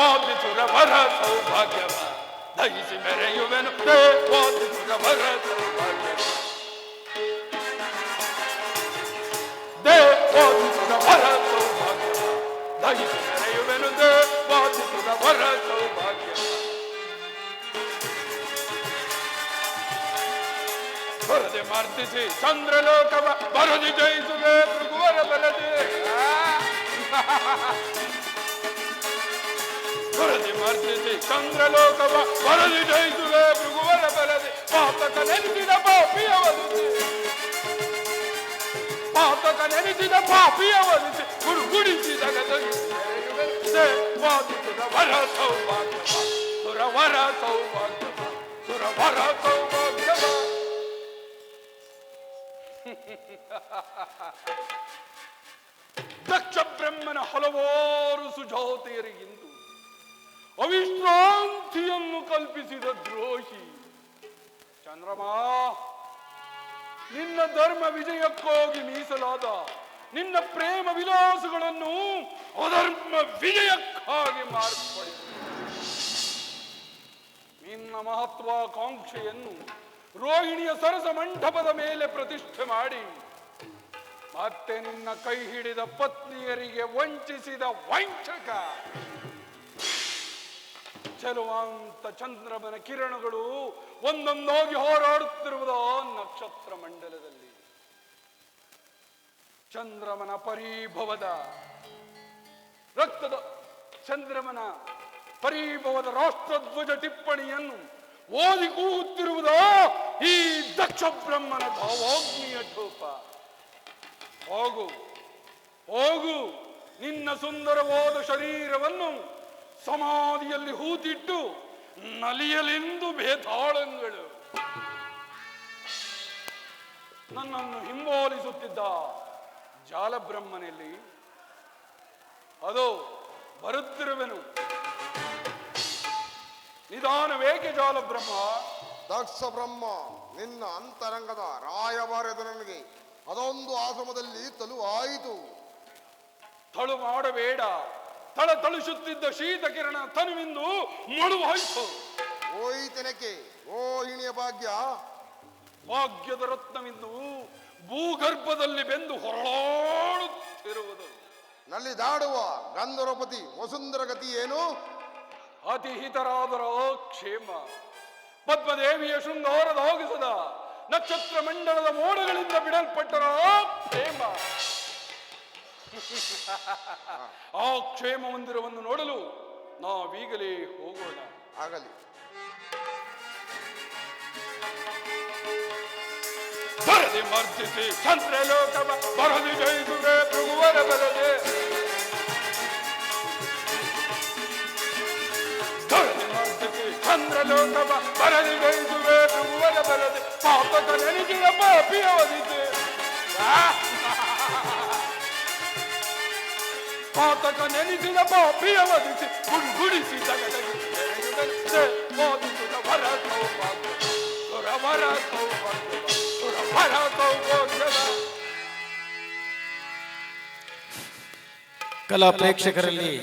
ವಾದಿಸುರವರ ಸೌಭಾಗ್ಯವ ದಹಿಸಿ ಮೆರೆಯುವೆನು ವಾದಿಸುರವರ ಸೌಭಾಗ್ಯವ ವಾದಿಸುರವರ ಸೌಭಾಗ್ಯವ ದಹಿಸಿ ಮೆರೆಯುವೆನು ವಾದಿಸುರವರ ಸೌಭಾಗ್ಯವ ಬರದೆ ಮರ್ದಿಸಿ ಚಂದ್ರಲೋಕವ ಬರದಿ ಜಯಿಸುವೆ ಭೃಗುವರ ಬಲದೆ ಬರದಿ ಮರ್ದಿಸಿ ಚಂದ್ರಲೋಕವ ಬರದಿ ಜಯಿಸುವೆ ಭೃಗುವರ ಬಲದೆ ಪಾತಕ ನೆನೆಸಿದ ಪಾಪಿಯ ವದಿಸಿ ಪಾತಕ ನೆನೆಸಿದ ಪಾಪಿಯ ವದಿಸಿ ಗುಡುಗುಡಿಸಿದ ವಾದಿಸುರ ವರ ಸೌಭಾಗ್ಯವ ಸುರವರ ಸೌಭಾಗ್ಯವ ಸುರವರ ಸೌಭಾಗ್ಯವ ದಕ್ಷ ಬ್ರಹ್ಮನ ಹಲವಾರು ಸುಜಾತೆಯರಿಗಿಂದು ಅವಿಶ್ರಾಂತಿಯನ್ನು ಕಲ್ಪಿಸಿದ ದ್ರೋಹಿ ಚಂದ್ರಮ, ನಿನ್ನ ಧರ್ಮ ವಿಜಯಕ್ಕಾಗಿ ಮೀಸಲಾದ ನಿನ್ನ ಪ್ರೇಮ ವಿಲಾಸಗಳನ್ನು ಅಧರ್ಮ ವಿಜಯಕ್ಕಾಗಿ ಮಾರ್ಪಡಿಸಿ ನಿನ್ನ ಮಹತ್ವಾಕಾಂಕ್ಷೆಯನ್ನು ರೋಹಿಣಿಯ ಸರಸ ಮಂಟಪದ ಮೇಲೆ ಪ್ರತಿಷ್ಠೆ ಮಾಡಿ ಮತ್ತೆ ನಿನ್ನ ಕೈ ಹಿಡಿದ ಪತ್ನಿಯರಿಗೆ ವಂಚಿಸಿದ ವಂಚಕ ಚೆಲುವಂತ ಚಂದ್ರಮನ ಕಿರಣಗಳು ಒಂದೊಂದಾಗಿ ಹೋರಾಡುತ್ತಿರುವುದ ನಕ್ಷತ್ರ ಮಂಡಲದಲ್ಲಿ ಚಂದ್ರಮನ ಪರೀಭವದ ರಕ್ತದ ಚಂದ್ರಮನ ಪರೀಭವದ ರಾಷ್ಟ್ರಧ್ವಜ ಟಿಪ್ಪಣಿಯನ್ನು ಓದಿ ಕೂಗುತ್ತಿರುವುದ ಈ ದಕ್ಷ ಬ್ರಹ್ಮನ ಭಾವಾಗ್ನಿಯ ಠೋಪ. ಹೋಗು ಹೋಗು, ನಿನ್ನ ಸುಂದರವಾದ ಶರೀರವನ್ನು ಸಮಾಧಿಯಲ್ಲಿ ಹೂತಿಟ್ಟು ನಲಿಯಲೆಂದು ಬೇತಾಳಂಗಳು ನನ್ನನ್ನು ಹಿಂಬಾಲಿಸುತ್ತಿದ್ದ ಜಾಲಬ್ರಹ್ಮನಲ್ಲಿ ಅದು ಬರುತ್ತಿರುವೆನು. ನಿಧಾನವೇಕೆ ಜಾಲಬ್ರಹ್ಮ? ದಕ್ಷ ಬ್ರಹ್ಮ, ನಿನ್ನ ಅಂತರಂಗದ ರಾಯಬಾರದು ನನಗೆ ಅದೊಂದು ಆಶ್ರಮದಲ್ಲಿ ತಲುವಾಯಿತು. ತಳು ಮಾಡಬೇಡ, ತಳತಳಿಸುತ್ತಿದ್ದ ಶೀತ ಕಿರಣ ತನುವಿಂದು ಮಳುವಾಯಿತು. ಹೋಯಿತೆನಕ್ಕೆ ರೋಹಿಣಿಯ ಭಾಗ್ಯ, ಭಾಗ್ಯದ ರತ್ನವಿಂದು ಭೂಗರ್ಭದಲ್ಲಿ ಬೆಂದು ಹೊರಳಾಡುತ್ತಿರುವುದು. ನಲ್ಲಿ ದಾಡುವ ಗಂಧರ್ವಪತಿ ವಸುಂಧರ ಗತಿ ಏನು? ಅತಿಹಿತರಾದರ ಕ್ಷೇಮ, ಪದ್ಮದೇವಿಯ ಶೃಂಗಾರದ ಹೋಗಿಸದ ನಕ್ಷತ್ರ ಮಂಡಲದ ಮೋಡಗಳಿಂದ ಬಿಡಲ್ಪಟ್ಟರ ಪ್ರೇಮ. ಆ ಕ್ಷೇಮ ಮಂದಿರವನ್ನು ನೋಡಲು ನಾವೀಗಲೇ ಹೋಗೋಣ. ಆಗಲಿ. ಬರದಿ ಮರ್ದಿಸಿ ಚಂದ್ರಲೋಕವ ಬರದಿ ಜಯಿಸುವೆ ಭೃಗುವರ ಬರದೆ ಚಂದ್ರಲೋಕವ ಬರದಿ ಜಯಿಸುವೆ ಭೃಗುವರ ಬರದೆ ಪಾಪಕ ನೆನೆಸಿದ ಪಾಪಿಯ ವದಿಸಿ ಪಾತಕ ನೆನೆಸಿದ ಪಾಪಿಯ ವದಿಸಿ ಗುಡುಗುಡಿಸಿ ವಾದಿಸುವ ವರ ಸೌಭಾಗ್ಯ ಸುರವರ ಸೌಭಾಗ್ಯ ಸುರವರ ಸೌಭಾಗ್ಯವ. ಕಲಾ ಪ್ರೇಕ್ಷಕರಲ್ಲಿ